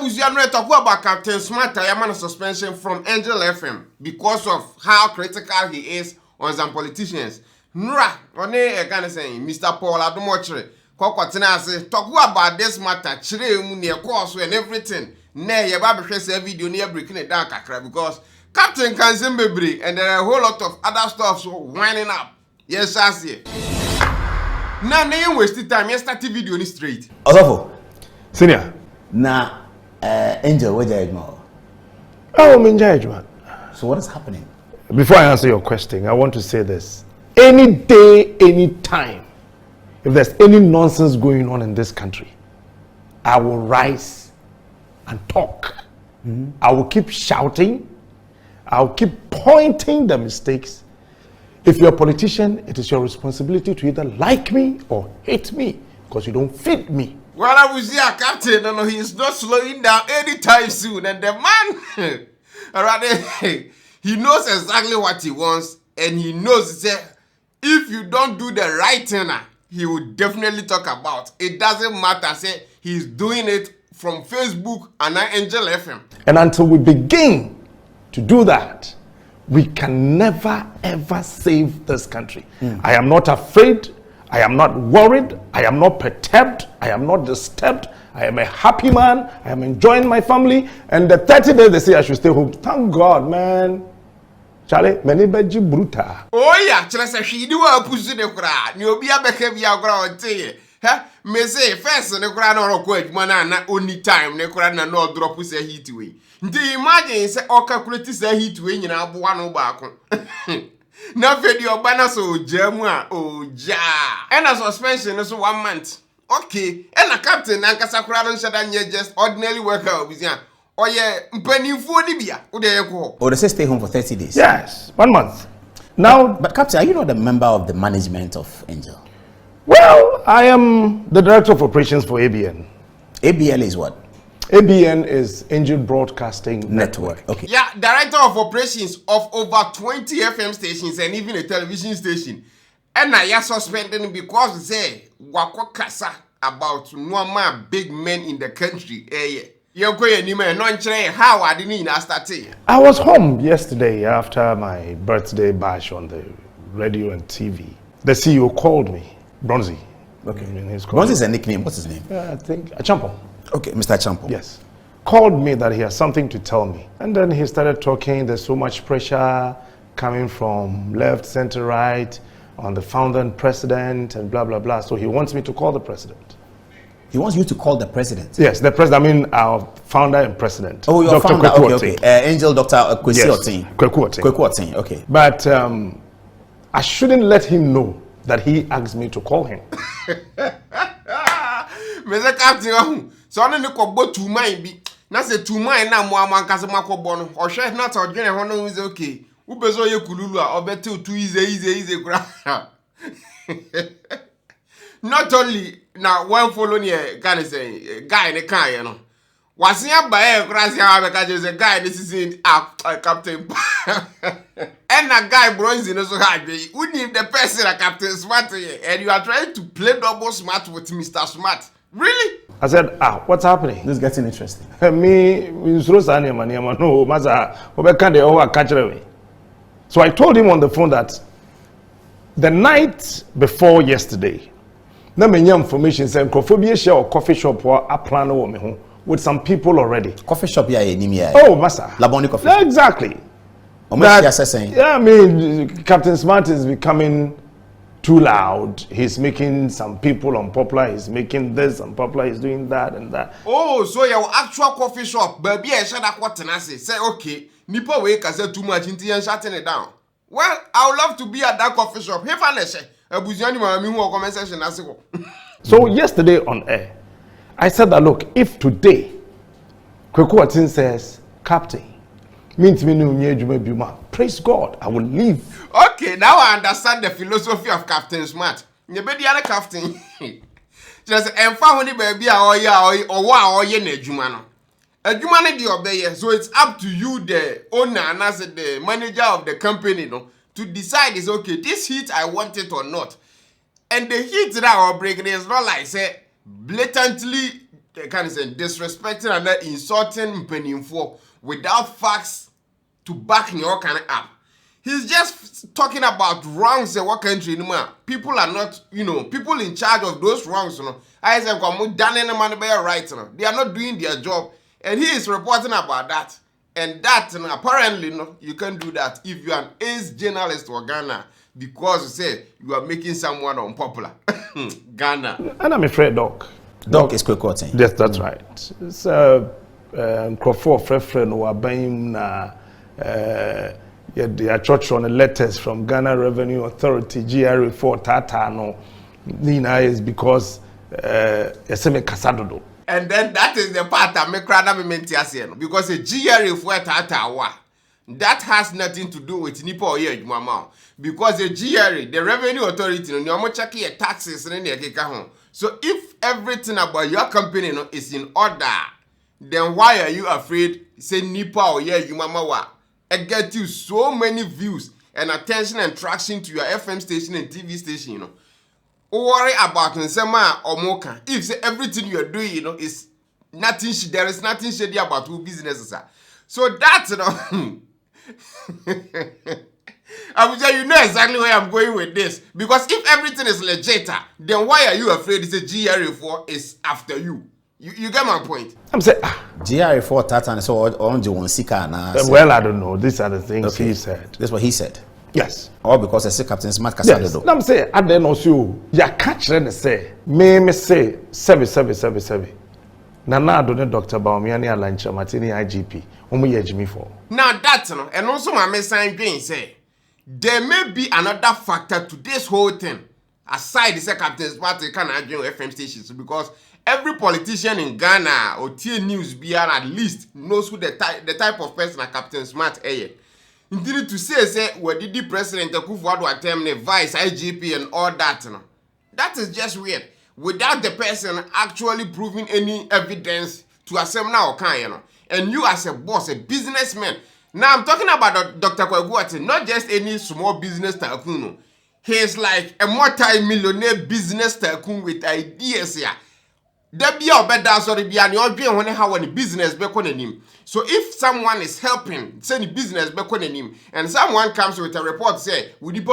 Buziano talk about Captain Smart Yaman suspension from Angel FM because of how critical he is on some politicians. Nra, one a saying, Mr. Paul OTCHERE, Kokwatina say, talk about this matter, Chire near course and everything. Nay, your baby face a video near breaking it down, because Captain Kanzimbebri and there are a whole lot of other stuff so winding up. Yes, I see. Now, you wasted time. You start the video straight. Obofour. Senior. Na Angel, where you ignore? Oh, Minjai. So what is happening? Before I answer your question, I want to say this. Any day, any time, if there's any nonsense going on in this country, I will rise and talk. I will keep shouting. I'll keep pointing the mistakes. If you're a politician, it is your responsibility to either like me or hate me because you don't fit me. Well, I was here, Captain, and he's not slowing down anytime soon. And the man, he knows exactly what he wants, and he knows that if you don't do the right thing, he will definitely talk about. It doesn't matter, say he's doing it from Facebook and Angel FM. And until we begin to do that, we can never ever save this country. I am not afraid. I am not worried. I am not perturbed. I am not disturbed. I am a happy man. I am enjoying my family. And the 30 days they say I should stay home. Thank God, man. Charlie, many beji bruta. Oh yeah, Chelsea, she do a pussy the crowd. You be a behavior ground. Huh? Me say first the crowd or quite manana only time the crowd no drop us a heat way. Do you imagine say all calculate say heat way in a one back? Na video banner so jamwa oh ja. And a suspension is 1 month. Okay. And a captain and Kasakura don't shut down just ordinary worker with ya. Oh yeah, penny for Libya. Or they say stay home for 30 days. Yes, 1 month. Now, but Captain, are you not a member of the management of Angel? Well, I am the director of operations for ABN. ABL is what? ABN is Angel Broadcasting Network. Okay. Yeah, director of operations of over 20 FM stations and even a television station. And I suspended because they wako kasa about normal big men in the country. How I didn't start. I was home yesterday after my birthday bash on the radio and TV. The CEO called me, Bronzy. Okay. Bronzy is a nickname. What's his name? I think Agyapong. Okay, Mr. Ampong. Yes. Called me that he has something to tell me. And then he started talking. There's so much pressure coming from left, center, right on the founder and president and blah, blah, blah. So he wants me to call the president. He wants you to call the president? Yes, the president. I mean our founder and president. Oh, your founder. Okay. Angel Dr. Akwes. Yes. Kwaku. Okay. But I shouldn't let him know that he asked me to call him. Mr. Captain, so I don't know 2 mind be. Na say 2 mind na mo amankasa makobo no. O hwe na to dwene ho no is okay. Ubezo ye kululu a obete 2 easy kura. Not only now one follow near can say guy in the car, no. Was here by a crazy because a guy this is in Captain. And a guy bronze in so hard. We need the person a Captain Smart and you are trying to play double smart with Mr. Smart. Really? I said, what's happening? This is getting interesting. So I told him on the phone that the night before yesterday, na menya information saying Komfuo share or coffee shop or a plan with some people already. Coffee shop here. Oh, massa. Laboni coffee. Yeah, exactly. Yeah, I mean, Captain Smart is becoming too loud. He's making some people unpopular. He's making this unpopular. He's doing that and that. Oh, so your actual coffee shop, baby, I shut up what I say, okay, Nipo wake I said too much into and shutting it down. Well, I would love to be at that coffee shop. If I say, so yesterday on air, I said that look, if today Kwaku says, Captain, means me no praise God, I will leave. Okay, now I understand the philosophy of Captain Smart. You be the other captain. Just when baby or so it's up to you, the owner and as the manager of the company, no, to decide is okay, this heat I want it or not. And the heat that I will bring is not like say blatantly kind of say disrespecting and insulting Mpenimfo without facts to back your kind of up. He's just talking about wrongs in what country anymore. People are not, people in charge of those wrongs, I said, right, they are not doing their job. And he is reporting about that. And that, apparently, you can do that if you are an ace journalist for Ghana because you say you are making someone unpopular. Ghana. And I'm afraid, Doc. Doc is quick quoting. Yes, that's right. So, Komfuo friend who are buying their church on the letters from Ghana Revenue Authority, GRA for Tata, no, Nina is because Eseme Kasadodo. And then that is the part that make rather me mentiasiano because a GRA for Tata that has nothing to do with Nipo or Yej Mama because the GRA, the Revenue Authority, no more checking your taxes and any. So if everything about your company is in order, then why are you afraid say Nipo or Yej Mama? It get you so many views and attention and traction to your FM station and TV station, worry about Nsema or Moka. If say everything you are doing, is nothing, there is nothing shady about who businesses are. So that's, I will tell you know exactly where I'm going with this. Because if everything is legit, then why are you afraid it's a GRA4 is after you? You get my point? I'm saying, GRA4 Tata so on the one sika na. Well, I don't know. These are the things he said. That's what he said. Yes. All because I say Captain Smart Kasado. Yes. I'm saying, and then also, ya catch them say, me say, seven. Nana don't Dr. Baumiani Alancha Martini IGP. Jimmy for. Now that's and also my message being say, there may be another factor to this whole thing. Aside the Captain Smart can argue FM stations because every politician in Ghana or T News BR at least knows who the type of person a Captain Smart is. Indeed to say where did the president Akuapem attempt the vice IGP and all that, that is just weird. Without the person actually proving any evidence to accept now, and you as a boss, a businessman. Now I'm talking about Dr. Kwaguate, not just any small business tycoon. He is like a multi-millionaire business tycoon with ideas here. There be a better sorry be an audio when how any business back on him. So if someone is helping, say the business back on him, and someone comes with a report say, we did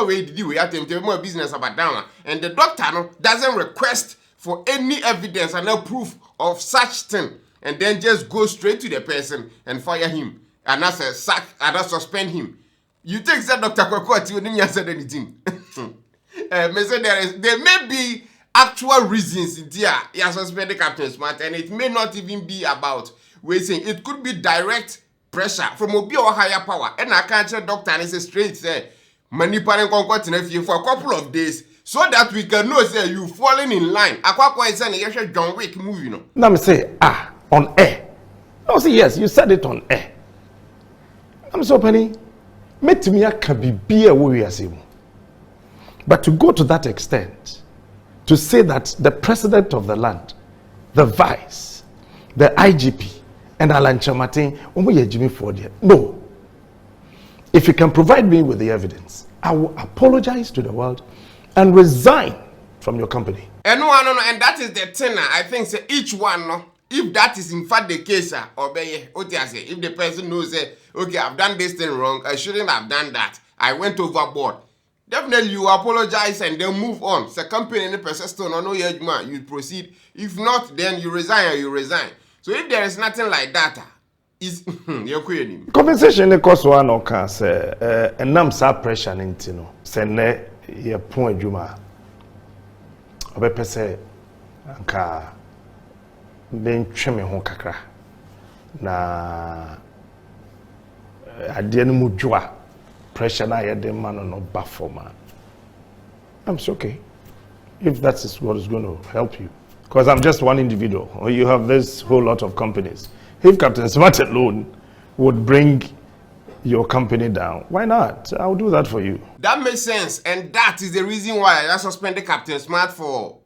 we have to more business about down, and the doctor doesn't request for any evidence and no proof of such thing, and then just go straight to the person and fire him, and that's a sack, and that's suspend him. You think that Dr. Kwakwati wouldn't answer anything? There may be actual reasons there he has suspended Captain Smart, and it may not even be about waiting. It could be direct pressure from Obi or higher power. And I can't tell doctor and say straight say manipulating conquest for a couple of days so that we can know say you falling in line. Akuapem is saying you John Wick movie, Now me say on air. No, say yes, you said it on air. I'm so penny. Met me a kabibia we are saying. But to go to that extent, to say that the president of the land, the vice, the IGP, and Alan Chamatin, Jimmy Ford, no. If you can provide me with the evidence, I will apologize to the world and resign from your company. And and that is the thing. I think say each one, if that is in fact the case, if the person knows that, okay, I've done this thing wrong, I shouldn't have done that, I went overboard. Definitely you apologize and then move on. The company any person still no you proceed. If not, then you resign. So if there is nothing like that, is you're quitting. Compensation the cost one or can say and nam sa pressure into send ye point juma. Obepe say anka ben tweme ho kakra na ade no mu dwoa pressure na ye dem man no ba forma. I'm so okay if that is what is going to help you, because I'm just one individual or you have this whole lot of companies. If Captain Smart alone would bring your company down, why not? I'll do that for you. That makes sense, and that is the reason why I suspended Captain Smart for,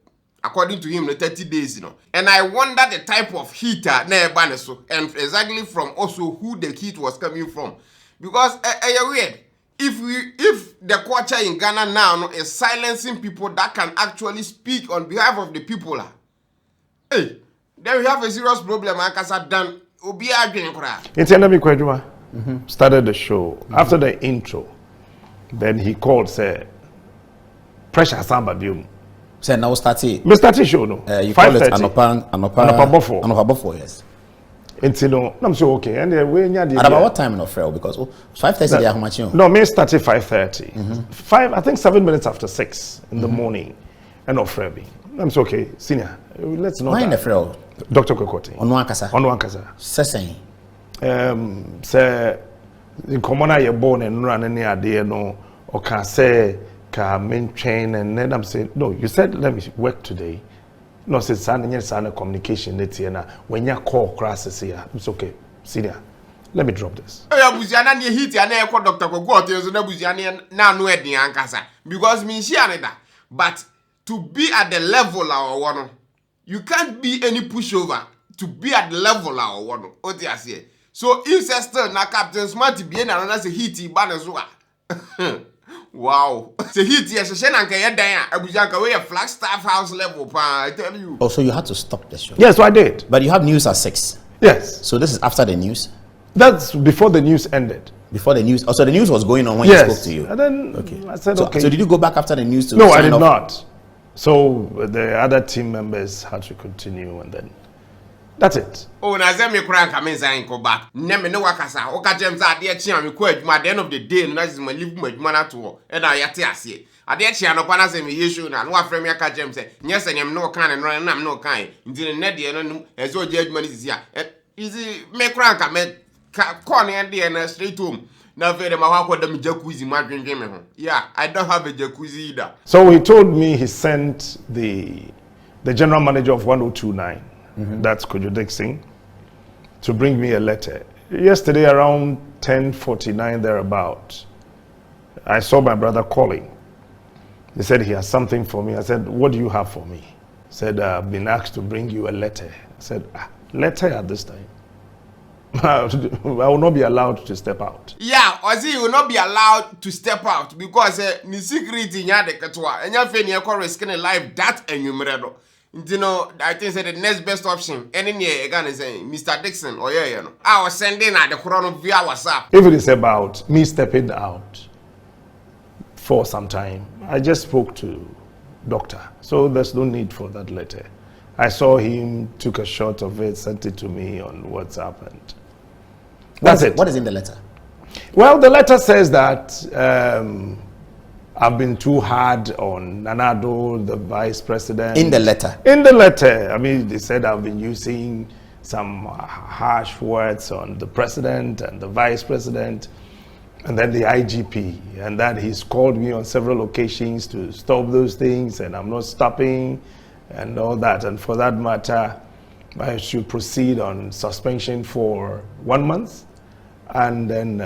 according to him, 30 days, And I wonder the type of heater and exactly from also who the heat was coming from. Because weird. If the culture in Ghana now is silencing people that can actually speak on behalf of the people, hey, then we have a serious problem. Ankasa done. Obi adwen kra. Entiana Kwejuma started the show. After the intro, then he called, say, pressure samba bium. Say now started. Mr. T show no. You call it Obofour, yes. Intino, I'm so okay. And we at about what time in Ofrel? Because 5:30 they are much. No, me started 5:30. I think 7 minutes after 6 in the morning. And Ofrel. I'm so okay, senior. Let's know. Why in the Ofrel? Dr. Kokoti. Onwankasa. Seseng. Say in common you're born and run any idea no or can say can main train and then I'm saying no, you said let me work today. No, say sign communication when you call classes here. It's okay, senior. Let me drop this. Buziana ni hit ya na Dr. Kokoti so na buziana na no edi ankasa because me share that. But to be at the level of one, you can't be any pushover to be at the level of one. OTCHERE. So if still na Captain Smart be na another hit banazua. Wow. The hit yes na nka ye dan a abujanka we Flagstaff house level pa I tell you. Oh, so you had to stop the show. Yes, so I did. But you have news at 6. Yes. So this is after the news? That's before the news ended. Before the news. Oh, so the news was going on when he spoke to you. And then I said okay. So did you go back after the news to No, I did not. So the other team members had to continue and then that's it. Oh, na ze me kura nka me zan ko back. Ne me ne wakasa. O ka James ade e chia me ko adwuma at the end of the day no na ze ma leave ma adwuma na to. E na yate ase. Ade chia no pa na ze me yeshu na no afre me aka James say, "Nyese nyem no kan ne no na me no kan." Ndi ne de no e zo je adwuma ni sisi a. Easy me kura nka me call ne de na straight home. Na fere ma hwa dem jacuzzi ma dwendwen me ho. Yeah, I don't have a jacuzzi either. So he told me he sent the general manager of 1029, that's Kojo Dixon, to bring me a letter. Yesterday around 10:49 thereabout, I saw my brother calling. He said he has something for me. I said, "What do you have for me?" He said, "I've been asked to bring you a letter." I said, "Letter at this time? I will not be allowed to step out." Yeah, or see, you will not be allowed to step out because the security in the Katwa and your friend you're risking a life that and you murder. You know, I think the next best option. Any near again is saying, Mr. Dixon, or yeah, you know, I was sending at the corona via WhatsApp. If it is about me stepping out for some time, I just spoke to doctor, so there's no need for that letter. I saw him, took a shot of it, sent it to me on WhatsApp, and that's it. What is in the letter? Well, the letter says that I've been too hard on Nanado, the vice president. In the letter? In the letter. I mean, they said I've been using some harsh words on the president and the vice president and then the IGP, and that he's called me on several occasions to stop those things and I'm not stopping and all that. And for that matter, I should proceed on suspension for 1 month, and then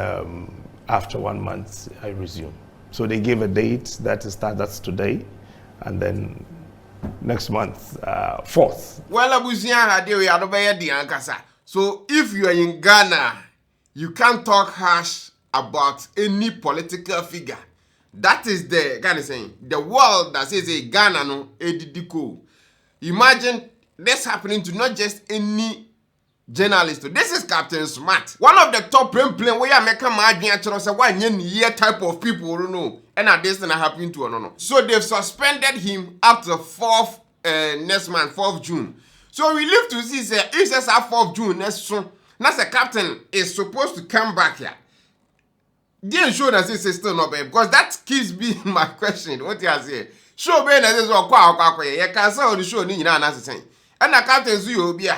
after 1 month, I resume. So they gave a date that's today, and then next month, 4th. Well, Abuzian, we are the Ankasa. So if you are in Ghana, you can't talk harsh about any political figure. That is the Ghana saying. The world that says a Ghana no edidiko. Imagine this happening to not just any journalist. This is Captain Smart. One of the top plane where I make a margin say one year type of people don't know. And at this thing happening to no. So they've suspended him up to 4th next month, 4th June. So we live to see say if it's 4th June next soon. Now the captain is supposed to come back here. Didn't show that it's still not bad because that keeps being my question. What you say? Show Ben as well. You can say on the show ni na saying. And the captain you be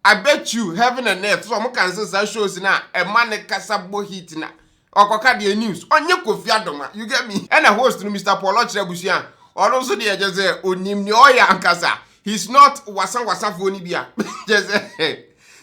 I bet you heaven and earth so mo can say shows na a man kasabo hit na okoka the news onye Kofi Adoma, you get me. And a host Mr. Poloo Chebusian or also the just say onim ni oya ankasa. He's not wasan for ni bia. Just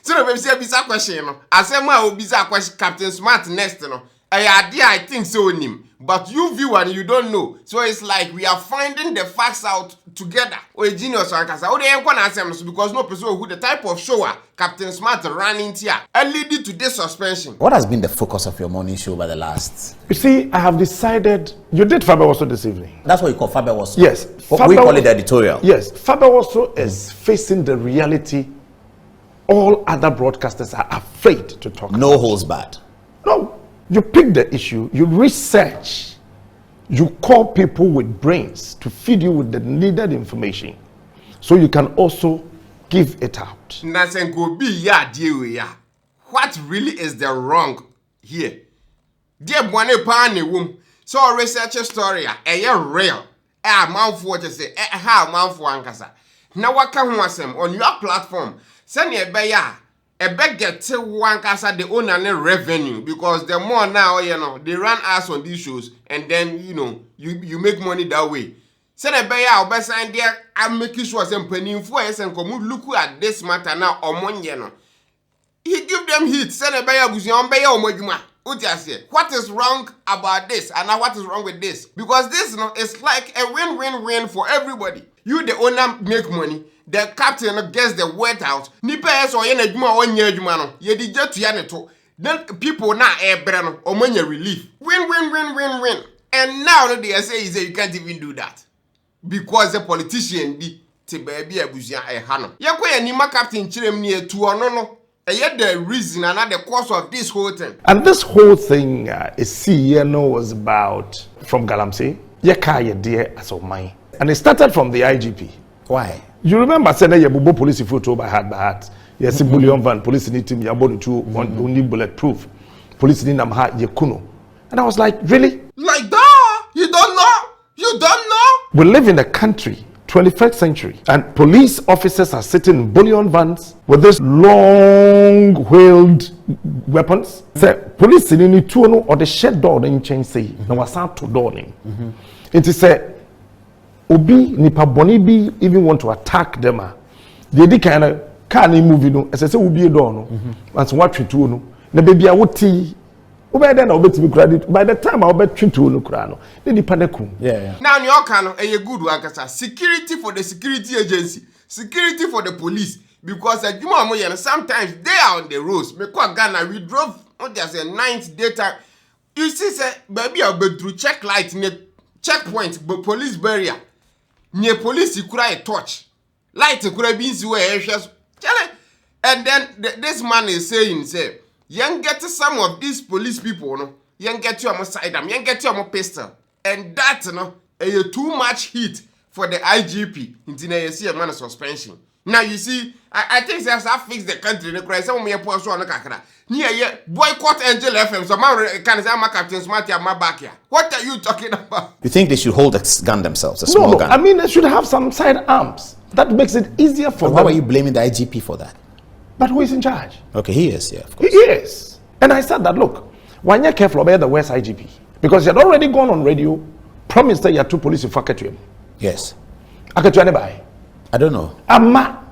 so we say bisa question no asema obisa question Captain Smart next no I think so him, but you view and you don't know. So it's like we are finding the facts out together. Or a genius because no person who the type of shower Captain Smart ran into here and leading to this suspension. What has been the focus of your morning show by the last? You see, I have decided. You did Faber also this evening. That's what you call Faber also. Yes. We call it the editorial. Yes. Faber also is facing the reality all other broadcasters are afraid to talk about. No holds barred. No. You pick the issue, you research, you call people with brains to feed you with the needed information so you can also give it out. What really is the wrong here? Dear Bwane Pane womb, so research a story, real. Mouthful to say, how mouthful ankasa. Now what can on your platform? Send a beya. A beg get to one casa the owner revenue because the more now, they run ads on these shows and then, you make money that way. Send a beya, I'll best sign there. I'm making sure some penny for us and come look at this matter now or one. He give them hits. Send a beya, Buzion beya or Mojuma. What is wrong about this and now what is wrong with this? Because this is like a win-win-win for everybody. You, the owner, make money. The captain gets the word out. Nipa so yen adwuma o nya adwuma no. Ye di jetu ya ne to. Then people na ebre no o manya relief. Win. And now they say you can't even do that. Because the politician be te baby abusua e ha no. Ye kwa nima captain chirem ne etu ono no. The reason and the cause of this whole thing. And this whole thing was about from Galamsey. Ye ka ye dear as of mine. And it started from the IGP. Why? You remember saying that you bubo police photo by heart. Yes, bullion van police need team yabon to only bulletproof. Police need nam ha ye kuno. And I was like, really? Like that? You don't know? You don't know? We live in a country, 21st century, and police officers are sitting in bullion vans with these long-wheeled weapons. Say, police need to know or the shed door in change say, no was out to door. It is a Obi nipa boni bi even want to attack them. They di kind of car ni movie no. As I say Obi door no. And so what to no. Na baby a woti. Obi then obeti be credit. By the time I obeti to no kura no. They di paneku. Yeah. Now your can a good work security for the security agency, security for the police because sometimes they are on the roads. Me kwa Ghana we drove on just a 9th daytime. You see say baby I be through check light in checkpoint but police barrier. Nye police kura a torch. Light kura beans where and then this man is saying, say, you get some of these police people, no, you get you on side them, you get you on pistol. And that too much heat for the IGP. Until you see a man of suspension. Now you see, I think that's how fix the country. The cry some me poor so on the kakra. Yeah, boycott Angel FM. So man can say my Captain Smart my back here. What are you talking about? You think they should hold a gun themselves, a small gun? I mean they should have some side arms. That makes it easier for them. Why are you blaming the IGP for that? But who is in charge? Okay, he is, yeah, of course. He is. And I said that, look, when you're careful about the West IGP, because you had already gone on radio, promised that you had 2 police in FORKUO. Yes. I don't know. Amma.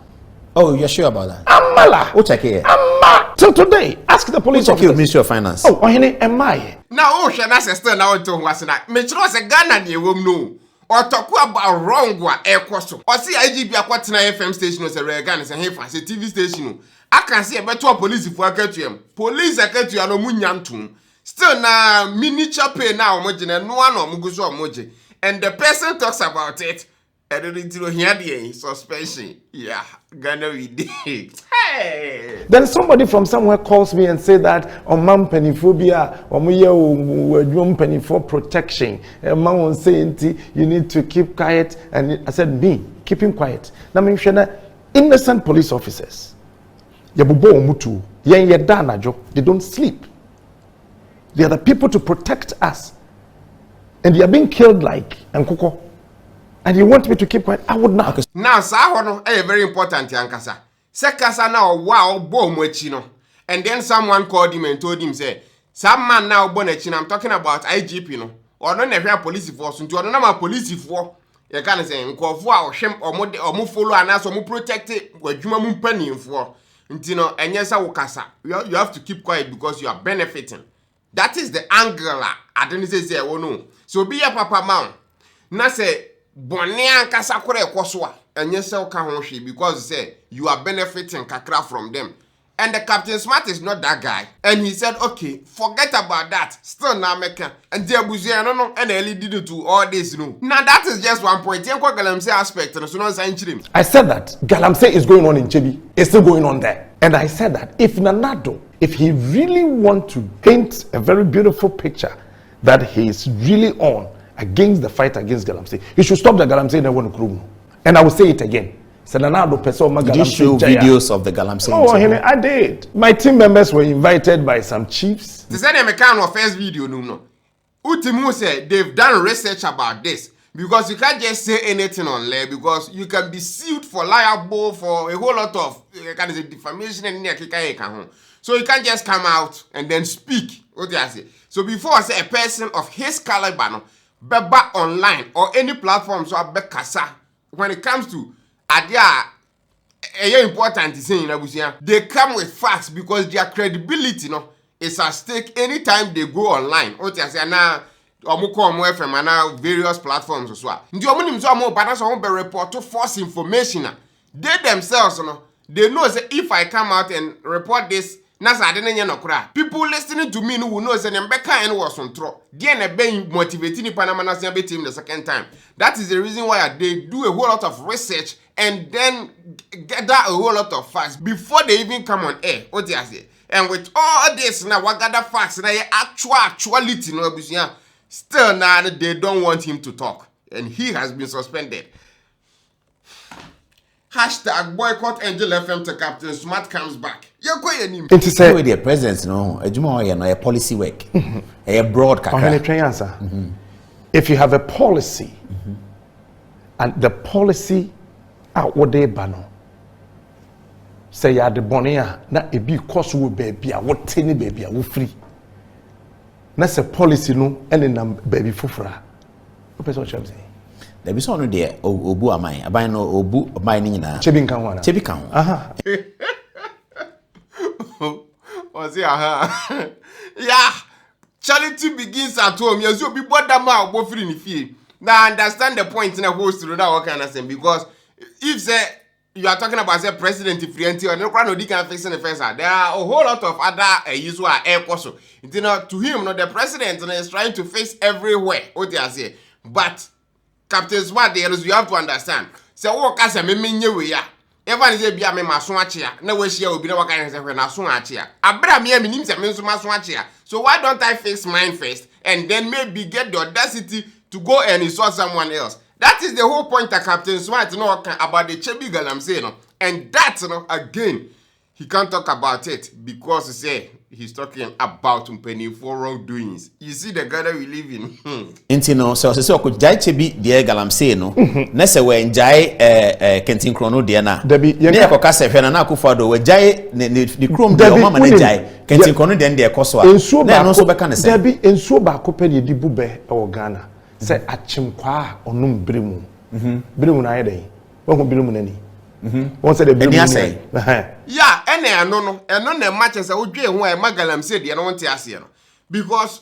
Oh, you're sure about that? Amala. OTCHERE. Amma. Till today, ask the police officer. Ministry of Finance. Oh, am I? Now, that's a still now to Wasana. Metros a Ghana near womb no. Or talk about wrong air costo. Or see IGP Aquatina FM station as a rare gun as a TV station. I can see a better police if I get to him. Police I get to you no munyantum. Still na miniature pay now moji and no one or muguso moji. And the person talks about it. I don't need to hear the suspension. Yeah, Ghana we did. Hey. Then somebody from somewhere calls me and say that on man pennyphobia or penny for protection. A man was saying you need to keep quiet, and I said me keeping quiet. Now me innocent police officers. Yabubo mutu they don't sleep. They are the people to protect us, and they are being killed like Nkoko. And you want me to keep quiet? I would not. Now, Sahono, very important, Yankasa. Sekasa now, wow, bo mwechino. And then someone called him and told him, say, some man now bonechino, I'm talking about IGP, no. Or no never police force, into another police force. You can't say, Komfuo or shem or mu follow and also mu protect it, where you mu penny for. Until and yes, you have to keep quiet because you are benefiting. That is the angle. I don't say, oh no. So be a papa man. Now say, Bonia Kasakure Koswa, and yes, because say you are benefiting kakra from them. And the Captain Smart is not that guy. And he said, okay, forget about that. Still now make and dear Buziano and Ellie did to all this. No. Now that is just one point. Galamsey aspect and so no. I said that Galamsey is going on in Chibi. It's still going on there. And I said that if Nanado, if he really want to paint a very beautiful picture that he is really on against the fight against Galamsey, he should stop the Galamsey and want to. And I will say it again. Did you show videos of the Galamsey? Oh, I did. My team members were invited by some chiefs. They said they kind of first video, no. Utimu said they've done research about this because you can't just say anything on there because you can be sued for liable for a whole lot of kind of defamation and so you can't just come out and then speak. What do I say? So before I say a person of his caliber, no, beba online or any platform, so I be kasa when it comes to adia. Important to say in they come with facts because their credibility, no. It's at stake anytime they go online. What I say now, FM and various platforms as well. They report to false information. They themselves, they know that if I come out and report this, people listening to me will know that Mbeka was on throw. They being motivating Panama team the second time. That is the reason why they do a whole lot of research and then gather a whole lot of facts before they even come on air. What I say? And with all this now, what gather facts now, actuality, no, still now they don't want him to talk, and he has been suspended. Hashtag boycott Angel FM to Captain Smart comes back. You're going to it is a president, no, a policy work, a broad answer. If you have a policy, and the policy out what they ban. Say ya the bonia na ebi cost wo baby a what tiny baby a wo free. Na say policy no ene na baby fufura. What person cham say? There be so no there obu amai. Aban no obu amai ni nyina. Chebi kan wana. Chebi kan. Aha. Was aha. Yeah. Charity begins at home. You so be bother ma obofiri ni fie. Now understand the point in a host to that what kind of thing because if say you are talking about the president if or no crowd can fix the first. There are a whole lot of other issues are air also. You know, to him, no, the president is trying to face everywhere. What they are saying, but Captain Smart, there is you have to understand. So what can say me we ya? Everyone say be a me masonachia. No way she will be no kind of say when masonachia. Abra me minim say me masonachia. So why don't I fix mine first and then maybe get the audacity to go and insult someone else? That is the whole point that Captain Smart about the Chebi Galamsey, no? And that, again, he can't talk about it because he say he's talking about for wrongdoings. You see the Ghana we live in. Intino, so could jai Chebi the Galamsey, no? Nessa when jai Kentin Chrono Diana. Debbie, Yako Casa Fenana Kufado, where jai the chrome de mama jai Kentin Chrono then their Koswa. And so back also back and say, Debbie, and so back Kopeni di Bube or Ghana. Say achimkwa onum brimu brimu na yede won brimu nani won say the brimu say yeah eno na match say odwe ho e Galamsey de no won te ase no because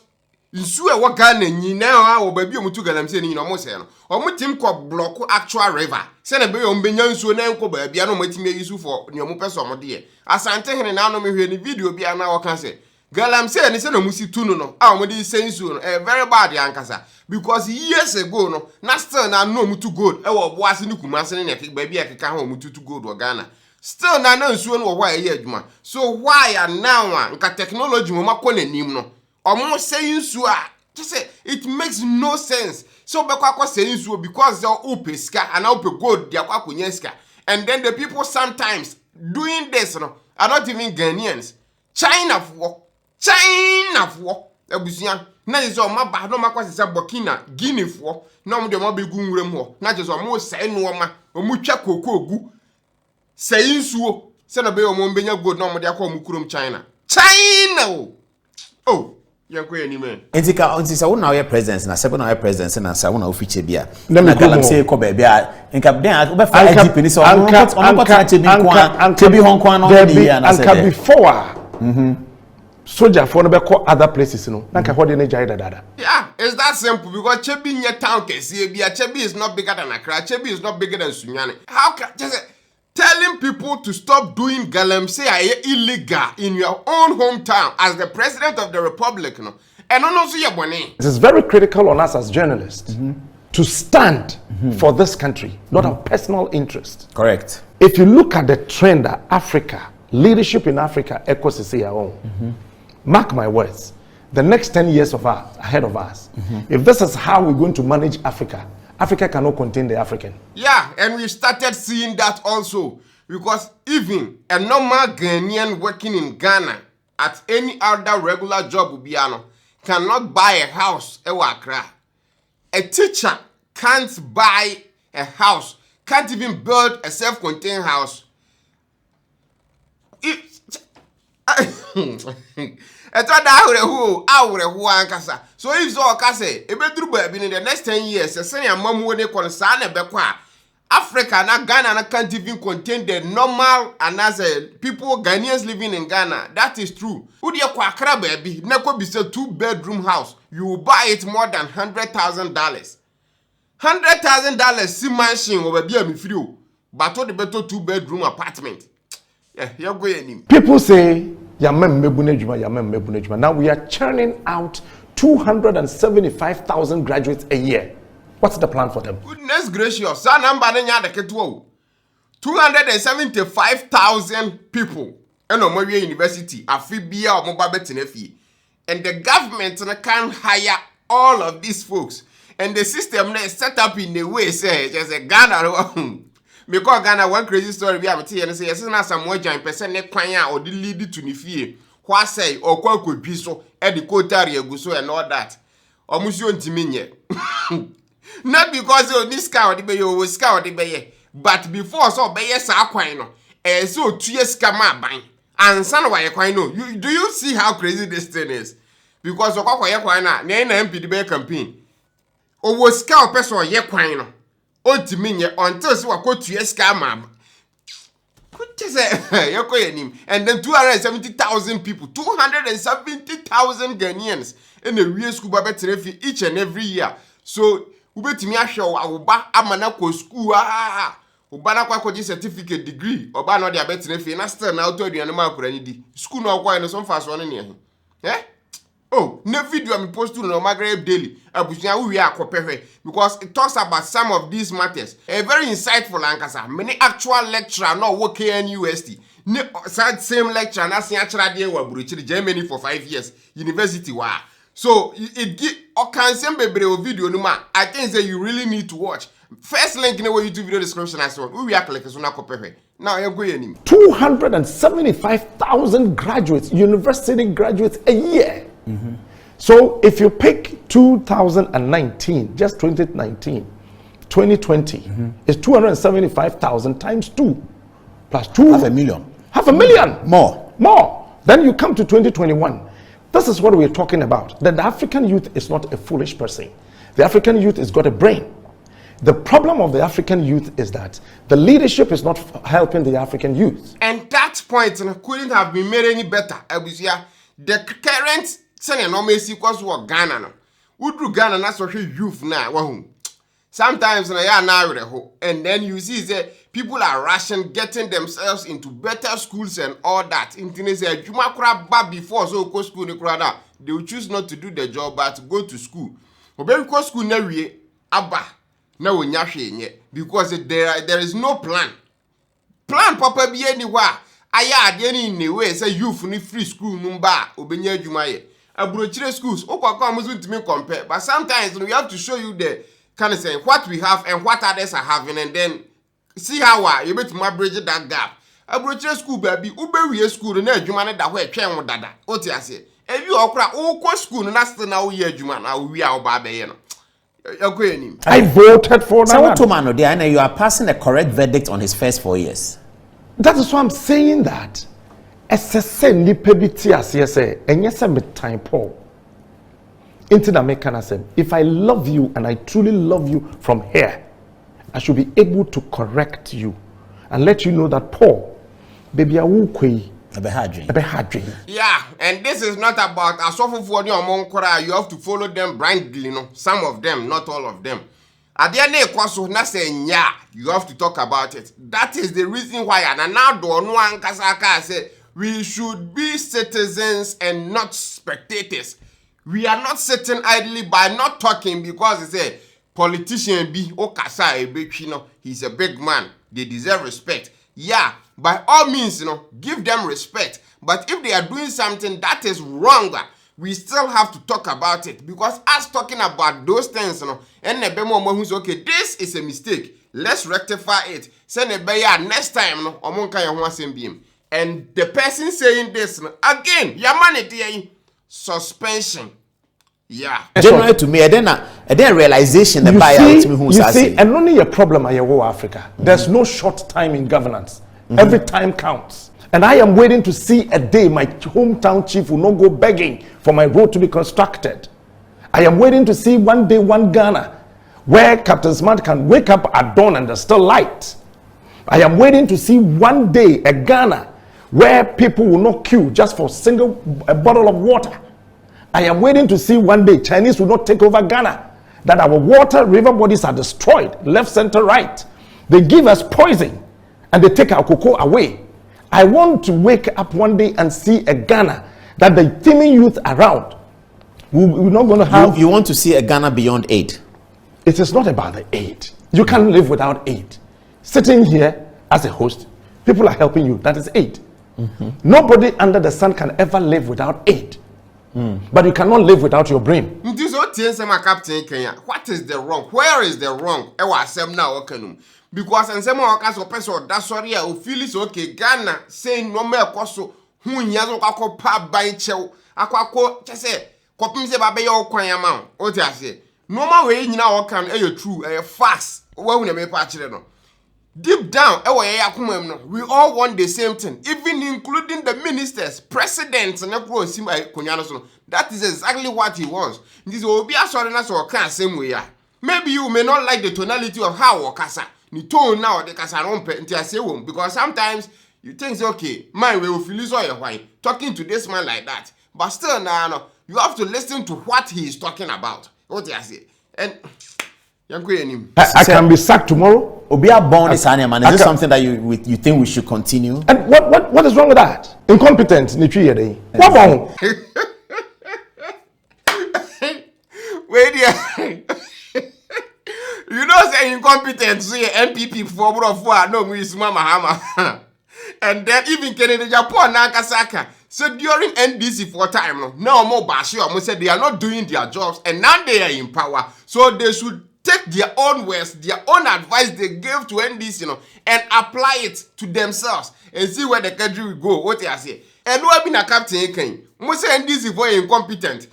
nsu e wo Ghana nyina ha wo ba bi omutu Galamsey ni no mo say no omutim ko block actual river say na be yo mbenya nsu na enko ba bia no matimi yisu for ne omu pese omo de asante hene na no me hwe ni video bia na wo kan say Galamsey ni say na musi tunu no a omo de say nsu no very bad yankasa because years ago no na still na no mutu gold e wo boase ni kumase ne ne ba bia keka ha mutu gold wo Ghana still na nsu no wo why ye adwuma so why now nka technology mo makọ nanim no omo say nsu a just say it makes no sense so be kwa say nsu because they ope ska and ope gold dia kwa kunya ska and then the people sometimes doing this no are not even Ghanaians China for abusia na is o maba no makwa se Burkina Guinea for na mo de mo be gu nwuram ho na je so mo sai no ma o mu twa koko ogu sai nsuo se na be o mo benya gold na mo de akọ mo kurom China oh yanko ya ni me entika sa wo na we president na sebe na we president na sa wo na ofiche bia na Galamsey ko ba bia nka den o be fa IGP ni so on ko tra chebi honkwan no de ya na se anka before soldier for no be call other places no na ka hode ne jai dada yeah it's that simple because Chebi nye town kese bia Chebi is not bigger than Accra Chebi is not bigger than Sunyani how can just telling people to stop doing Galamsey illegal in your own hometown as the president of the republic no and also your money it is very critical on us as journalists to stand for this country not our personal interest correct if you look at the trend that Africa leadership in Africa echoes is our own. Mark my words. The next 10 years of us ahead of us, if this is how we're going to manage Africa, Africa cannot contain the African. Yeah, and we started seeing that also, because even a normal Ghanaian working in Ghana at any other regular job cannot buy a house in Accra. A teacher can't buy a house, can't even build a self-contained house. So if so kase ebeduru ba bi in the next 10 years say your mom we dey concern ebekwa Africa na Ghana na can't even contain the normal and as people Ghanaians living in Ghana. That is true. Udi kwa Accra baby na ko be say 2-bedroom house, you will buy it more than $100,000. $100,000 si mansion over be am free o, but the better 2-bedroom apartment. Yeah, you go anim. People say now we are churning out 275,000 graduates a year. What's the plan for them? Goodness gracious, that number nya de keto 275,000 people in Omowie University afibia or mobabetinefie. And the government can hire all of these folks. And the system is set up in a way say just a Ghana. Because Ghana one crazy story we have and say yes na some more giant person ne kwanya or the lead to nifie. What say or kwa could be so at the quotary guso and all that. Or Monsieur Timinye. Not because of this cow the bay or scout the bay, but before so bay sa quino. And so 2 years kama bang. And son why quino. Do you see how crazy this thing is? Because of kwa quina, na MP the bay campaign. Or was scout person ye quino. Otiminye until so ko 2 years kama. And then 270,000 people, 270,000 Ghanaians in the real school babeterefi each and every year. So ubetimi ahwe awoba amana ko school oba na kwa certificate degree oba no de abeterefi na still na auto aduane ma akura ni di school no kwa no so mfa so no ne oh, ne video me post to no Magraheb daily abusia we Akuapem because it talks about some of these matters. A very insightful ankasa. Many actual lecturer no work KNUST. Same lecturer na se actually dey wa Buruchiri Germany for 5 years. University wa. So it give okanse bebre video no ma. I think say you really need to watch. First link in the YouTube video description as well. We are click so na Akuapem. Now you go anim. 275,000 graduates, university graduates a year. So if you pick 2019, just 2019, 2020 is 275,000 times 2 plus 2. Half a million. Half a million. More. Then you come to 2021. This is what we're talking about. That the African youth is not a foolish person. The African youth has got a brain. The problem of the African youth is that the leadership is not helping the African youth. And that point couldn't have been made any better. The current sene no me see cause what Ghana no. Udru Ghana na so youth na wahu. Sometimes na ya na ho, and then you see say people are rushing getting themselves into better schools and all that. Intine say adwuma kura ba before so go school ni kura na. They will choose not to do the job but go to school. Obe go school na wie aba na wonya hwe nye because there is no plan. Plan papa bi anywhere. Aya ade ni in a way say youth ni free school numba obenya adwuma ye. Aburochire schools okwa amuzu ntimi compare, but sometimes we have to show you the kind of say what we have and what others are having and then see how you bet to bridge that gap. Aburochire school baby ubewie school na adwuma na da ho etwen wo dada oti ase ebi okra okwa school na still na wo ye adwuma na wo wi a wo ba be ye no. I voted for Nana. So you are passing a correct verdict on his first 4 years. That is why I'm saying that. SSN ni pebiti asese enyese me time Paul. Into the mechanism. If I love you and I truly love you from here, I should be able to correct you and let you know that Paul, baby, I will kwe. Yeah, and this is not about Asofour among Kora. You have to follow them blindly, no. Some of them, not all of them. At the end of the you have to talk about it. That is the reason why we should be citizens and not spectators. We are not sitting idly by not talking because it's a politician be okasa ebechino. He's a big man. They deserve respect. Yeah, by all means, give them respect. But if they are doing something that is wrong, we still have to talk about it. Because us talking about those things, and who's okay, this is a mistake. Let's rectify it. Send a next time, and the person saying this, again, humanity, suspension. Yeah. Generally, to me, I didn't realization the buyout me who see, and only a problem I go Africa. There's no short time in governance. Every time counts. And I am waiting to see a day my hometown chief will not go begging for my road to be constructed. I am waiting to see one day one Ghana where Captain Smart can wake up at dawn and there's still light. I am waiting to see one day a Ghana where people will not queue just for a bottle of water. I am waiting to see one day Chinese will not take over Ghana, that our water river bodies are destroyed, left, center, right. They give us poison and they take our cocoa away. I want to wake up one day and see a Ghana that the teeming youth around, we're not going to have. You want to see a Ghana beyond aid? It is not about the aid. You can't live without aid. Sitting here as a host, people are helping you. That is aid. Nobody under the sun can ever live without aid. But you cannot live without your brain. What is the wrong? Where is the wrong? Because and some workers or person that's sorry who feel is okay. Ghana saying no more koso who nyazo kako pa by chew. Aquako just say copim se babe yo kwanyama. What I say? No more way you know can true fast. Where we never patch it no. Deep down, we all want the same thing, even including the ministers, presidents, and that is exactly what he wants. This will be a sorriness or class same way. Maybe you may not like the tonality of how or casa. Ni tone now the casa because sometimes you think okay, my way will feel so why talking to this man like that. But still now you have to listen to what he is talking about. What I say. And I can be sacked tomorrow. Obiabong is this something that you think we should continue? And what is wrong with that? Incompetent, what wrong? Wait here. You know say incompetent say MPP for no we is mama hammer. And then even Canada Japan Nagasaka. So during NDC for time no more bashi almost said they are not doing their jobs and now they are in power. So they should take their own words, their own advice they gave to NDC, and apply it to themselves and see where the country will go. What I say? And who have been a captain again? Most NDC for incompetent.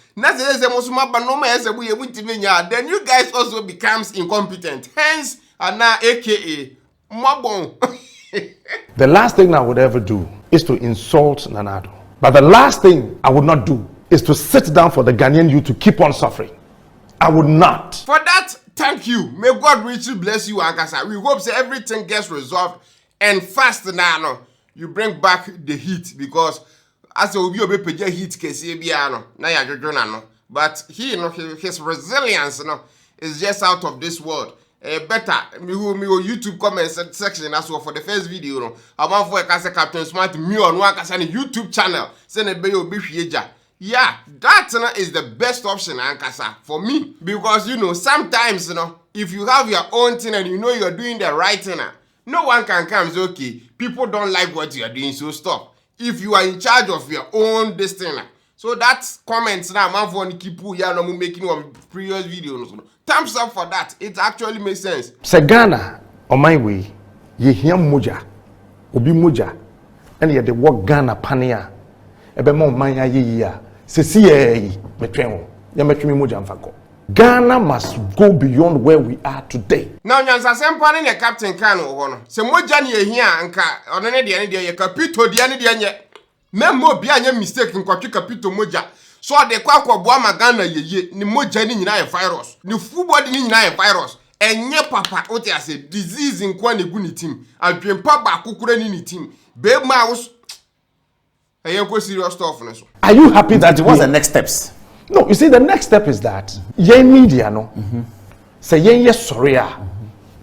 Then you guys also becomes incompetent. Hence, now AKA Mabon. The last thing I would ever do is to insult Nanado. But the last thing I would not do is to sit down for the Ghanaian youth to keep on suffering. I would not. For that, thank you. May God richly bless you, Ankasa. We hope that everything gets resolved and fast now. You bring back the heat because as will be a heat case, but he, his resilience, is just out of this world. Better me YouTube comment section as well for the first video. I'm for a Captain Smart me on one YouTube channel. Send a baby bifieja. Yeah, that is the best option, Ankasa, for me. Because, sometimes, if you have your own thing and you're doing the right thing, no one can come and say, okay, people don't like what you're doing, so stop. If you are in charge of your own destiny. So that's comments now, man, for Nikipu, no making one previous videos. Thumbs up for that. It actually makes sense. Say Ghana, on my way, ye hear moja, obi moja, and ye the work Ghana pania, ebe mo manya ye. Ghana must go beyond where we are today. Now, Nyansa Sempani the Captain Kano one. Se moja ni here anka onene de ye kapito de ane de nye. Memmo bia nye mistake nkwachi kapito moja. So de kwa boa magana ye ni moja ni nyina ye virus. Ni full body ni nyina ye virus. Enye papa ote ase disease nkwa ne gu ni team. Adwempa ba kokura ni team. Be ma wo serious stuff. Are you happy that what's the next steps? No, you see, the next step is that yen media say yen yes sorry not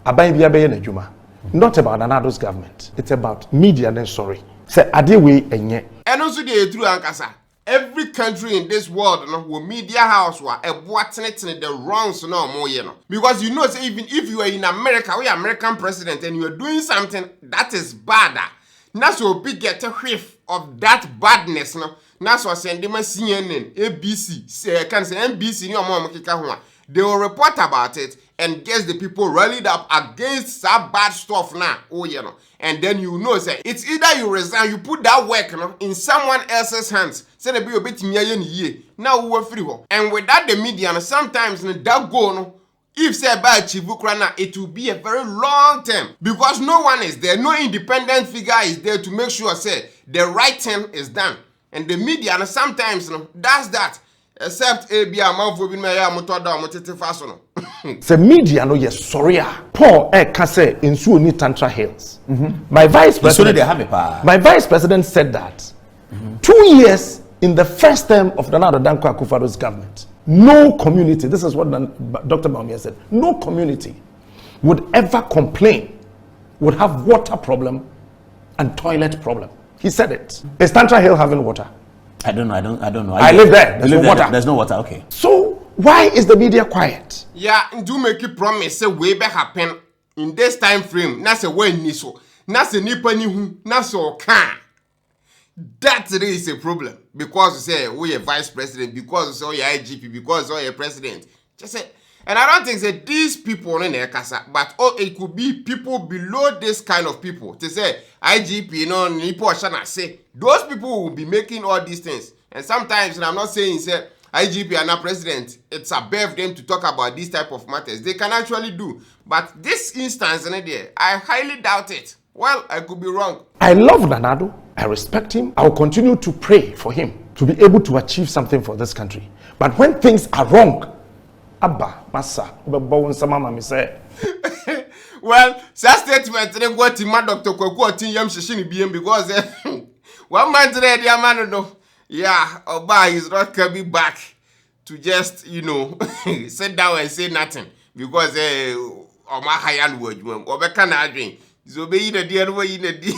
about Nanado's government. It's about media then sorry. Say adewe enye. And also the true ankasa. Every country in this world will media house wa the wrongs no more because say even if you are in America, we are American president and you are doing something that is bad. na so obi get a whiff of that badness no na so send them CNN, ABC, say can say NBC ni omo kika ho a they will report about it and guess the people rallied up against that bad stuff now. Oh, you know. And then you know, say, it's either you resign, you put that work in someone else's hands. Say they be a bit ye. Now we're free. And without the media, sometimes that go no. If say by Chibukrana, it will be a very long term because no one is there, no independent figure is there to make sure say the right thing is done. And the media sometimes does that. Except ABI Amavobin Maya Motoda Motete Fasono. The media no yes sorry. Paul Kase in Suoni Tantra Hills. My vice president said that 2 years in the first term of Nana Danko Akufado's government, no community, this is what Dr. Baumia said, no community would ever complain, would have water problem and toilet problem. He said it. Is Tantra Hill having water? I don't know. I live there. There's no water. There's no water. Okay. So why is the media quiet? Yeah, do make you promise say way back happen in this time frame. Na say when ni so. Na say nipa ni hu. Na so can. That is a problem because you say we a vice president, because you say we are IGP, because we are president. Just say, and I don't think that these people in their casa, but it could be people below this kind of people. To say IGP, you know, nipo shana say those people will be making all these things. And sometimes, and I'm not saying say IGP and not president, it's above them to talk about these type of matters. They can actually do, but this instance, I highly doubt it. Well, I could be wrong. I love Nanado. I respect him. I will continue to pray for him to be able to achieve something for this country. But when things are wrong, Abba, Massa, Mama, say. Well, that statement they go to my Dr. Koko Tinyam Shishini BM because 1 month today, dear man, no. Yeah, Oba is not coming back to just, sit down and say nothing because Oma Hayan word, Oba can drink. So be the dear way in the D.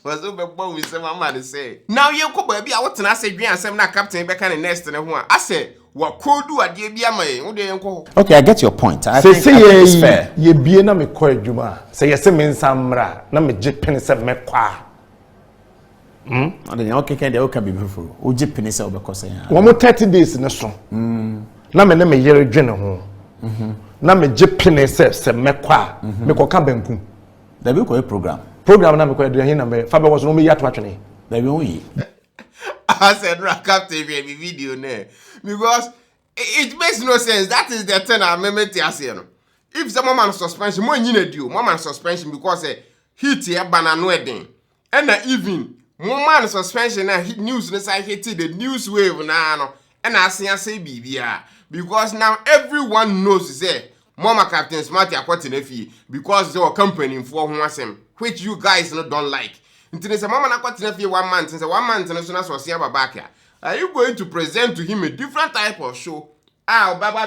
Was over with some man say. Now you could be out and I say, and some captain back and nest and one. I said, what could do at the Okay, I get your point. I think it's fair. Ye be na me kwa juma. Say yes, mean samra. Na me jip penny se me kwa. And then okay, can be before. O jip penny se obekose ya. 30 days na so. Na me yere dwene ho. Na me jip penny se me kwa. Me kwa benku. There will be a program na me kwa de na me Faber was no me yato atwene. There will be. I said, Captain, video ne. Because it makes no sense. That is the thing I remember to say. If someone on suspension, more you need mom on suspension because hit here banana wedding. And even more man suspension and hit news inside hit the news wave now. And I say BBR. Because now everyone knows say Mama Captain Smarty Aquatinefi because they were company for him, which you guys don't like. Until say Mama Aquatinefi 1 month, since 1 month and as soon as was here back here. Are you going to present to him a different type of show? Baba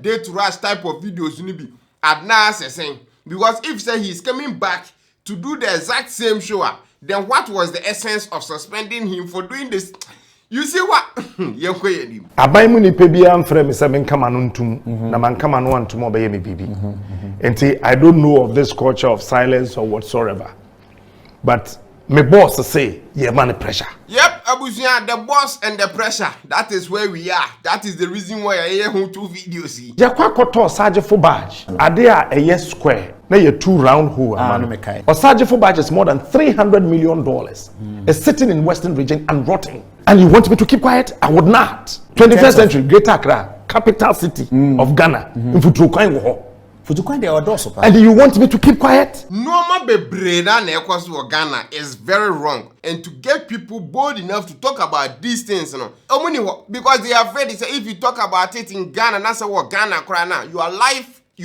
date rush type of videos you be Adna saying because if say he's coming back to do the exact same show, then what was the essence of suspending him for doing this? You see what? Abai mu ni pebi amfre me se men kama no ntum na man kama no antum obeye me bibi. Enti I don't know of this culture of silence or whatsoever. But my boss say, yeah, man, pressure. Yep, Abusia, the boss and the pressure. That is where we are. That is the reason why I hear 2 videos. Jakwa koto Sajefo badge. Adea a yes square. Na ye 2 round hole. Or Sajefo badge is more than $300 million. It's sitting in Western region and rotting. And you want me to keep quiet? I would not. 21st century, Greater Accra, capital city of Ghana. And you want me to keep quiet? Normal bebreda na ekwaso for Ghana is very wrong. And to get people bold enough to talk about these things, because they are afraid. They say if you talk about it in Ghana, that's what Ghana cry now. You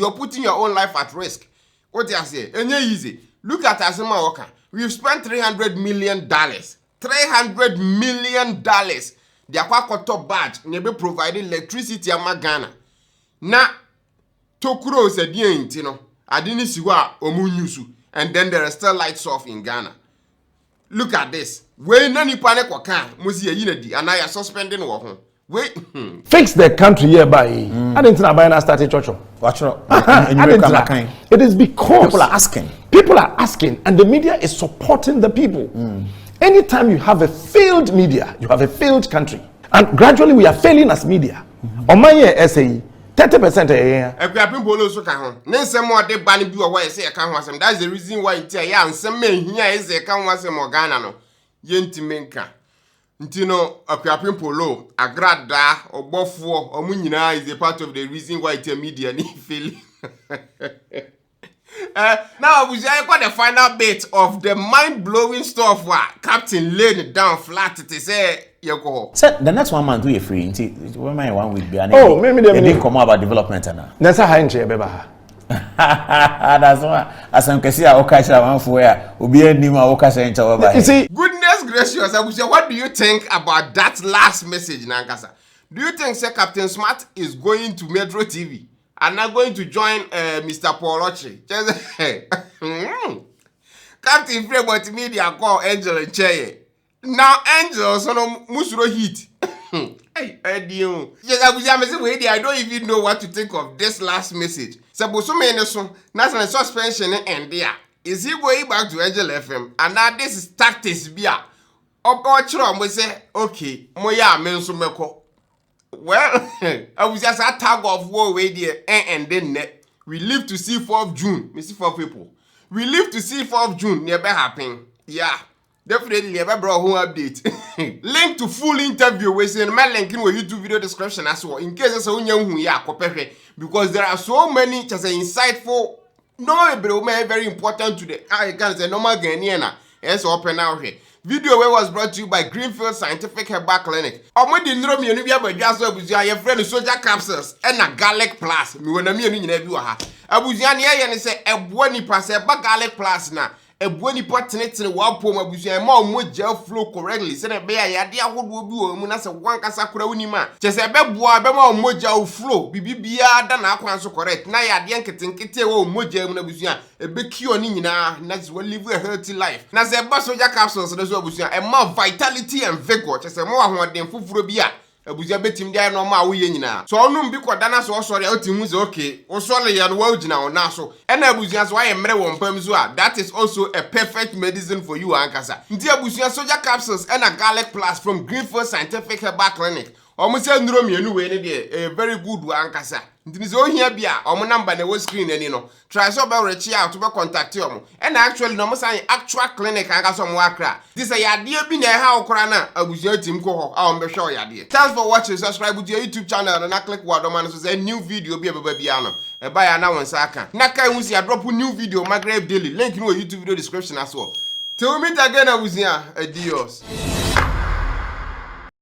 are putting your own life at risk. What do you say? And easy. Look at Asima Oka. We've spent $300 million. $300 million. The Aquacoto badge never provided electricity in Ghana. Now, Tokuro said, I didn't see what Omunyusu, and then there are still lights off in Ghana. Look at this. When nani panic waka, Musi Yinedi, and I are suspending war. Wait, fix the country hereby. I didn't know about starting church. Watch out. It is because people are asking. People are asking, and the media is supporting the people. Anytime you have a failed media, you have a failed country. And gradually we are failing as media. On my essay, 30% a year. Akuapem Poloo so ka ho. Ne nsem o de ba ne bi o wa say e ka ho asem. That's the reason why ntia ya nsem me hia e say e ka ho asem o Ghana no. Ye ntimenka. Nti no Akuapem Poloo, Agradaa, Obofour, omu nyina is a part of the reason why the media ni failing. Now we got the final bit of the mind-blowing stuff where Captain laid it down flat to say Yoko. So the next 1 month we are free. When my 1 week be maybe they didn't come about development now. That's a high chair, beba. That's why as I'm can see I okasha one for where obi enim a okasha in chawa. You see, goodness gracious, I would say, what do you think about that last message, Nankasa? Do you think say Captain Smart is going to Metro TV? I'm not going to join Mr. Poloo. Captain Fremont Media call Angel and Chair. Now Angel so no musuro heat. Hey, I don't even know what to think of this last message. National suspension and there. Is he going back to Angel FM? And now this is tactics beer. OTCHERE we say, okay, moya menso meko. Well, I was just a tag of war way there and then we live to see 4th June. We see 4 people. We live to see 4th June never happen. Yeah, definitely never brought home update. Link to full interview we say my link in YouTube video description as well. In case there's a because there are so many just insightful, no, very important to the I can say normal Ghanaian. It's open out here. Video was brought to you by Greenfield Scientific Herbal Clinic. Omodi ndro mi enu bia badwaso abuzua ye friend soldier capsules and a garlic plus. Mi wona mi enu nyina bi wa ha. Abuzua ne ye ne se ebo nipa se ba garlic plus na ebo nipa tenetene wa pom abuzua ma omogya flow correctly. Se na be ya yade ahodo bi wo mu na se wankasa kora wunima. Che se be boa be ma omogya flow bibibia da na akwan so correct. Na yade nketenkete wo omogya mu na abuzua ebe kio ni nyina na se we live a healthy life. Na se ba soldier capsules so abuzua e ma vitality and vigor. Che se mo ahoden fufuro bi a abuzua betim dia no ma wo ye nyina. So onum bi koda na so osori a otimu ze okay. Osori ya no wa ugina ona so. E na abuzua so aye mre wo mpam so a that is also a perfect medicine for you ankasa. Nti abuzua soldier capsules and a garlic plus from Greenfield Scientific Herbal Clinic. Omo se nduro mienu we ne de a very good one ankasa. Nti so ohia bia omo number na wo screen ani no. Try so be reach out to be contact you. And actually no mo say actual clinic ankasa mo akra. This a yade bi na ha okora na abuzua tim ko ho a omo be hwe yade. Thanks for watching. Subscribe to your YouTube channel and click word man so say new video bi baba bia no. E ba ya na won sa aka. Na kai hu si a drop new video Magraheb daily. Link in your YouTube video description as well. Till we meet again abuzua. Adios.